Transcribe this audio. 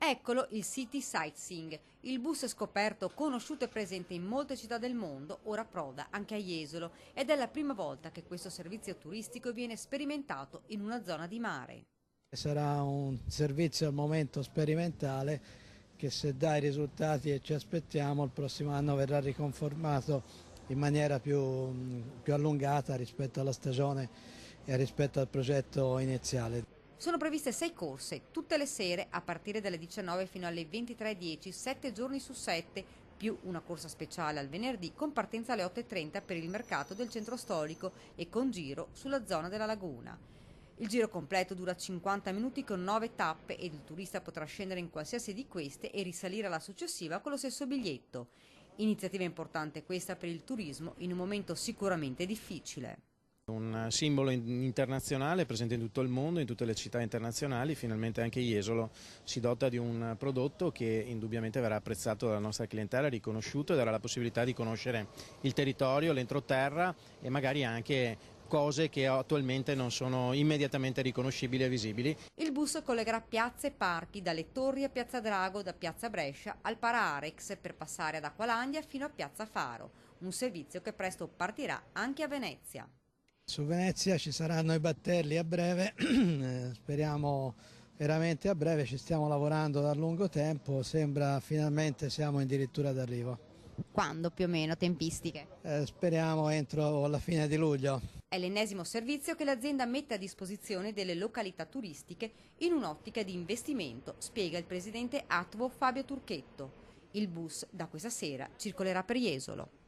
Eccolo il City Sightseeing, il bus scoperto, conosciuto e presente in molte città del mondo, ora approda anche a Jesolo ed è la prima volta che questo servizio turistico viene sperimentato in una zona di mare. Sarà un servizio al momento sperimentale che, se dà i risultati che ci aspettiamo, il prossimo anno verrà riconformato in maniera più allungata rispetto alla stagione e rispetto al progetto iniziale. Sono previste 6 corse, tutte le sere a partire dalle 19 fino alle 23:10, 7 giorni su 7, più una corsa speciale al venerdì con partenza alle 8:30 per il mercato del centro storico e con giro sulla zona della laguna. Il giro completo dura 50 minuti con 9 tappe ed il turista potrà scendere in qualsiasi di queste e risalire alla successiva con lo stesso biglietto. Iniziativa importante questa per il turismo in un momento sicuramente difficile. Un simbolo internazionale presente in tutto il mondo, in tutte le città internazionali. Finalmente anche Jesolo si dota di un prodotto che indubbiamente verrà apprezzato dalla nostra clientela, riconosciuto, e darà la possibilità di conoscere il territorio, l'entroterra e magari anche cose che attualmente non sono immediatamente riconoscibili e visibili. Il bus collegherà piazze e parchi, dalle Torri a Piazza Drago, da Piazza Brescia al Para-Arex per passare ad Acqualandia fino a Piazza Faro, un servizio che presto partirà anche a Venezia. Su Venezia ci saranno i battelli a breve, speriamo veramente a breve, ci stiamo lavorando da lungo tempo, sembra finalmente siamo addirittura d'arrivo. Quando più o meno, tempistiche? Speriamo entro la fine di luglio. È l'ennesimo servizio che l'azienda mette a disposizione delle località turistiche in un'ottica di investimento, spiega il presidente Atvo Fabio Turchetto. Il bus da questa sera circolerà per Jesolo.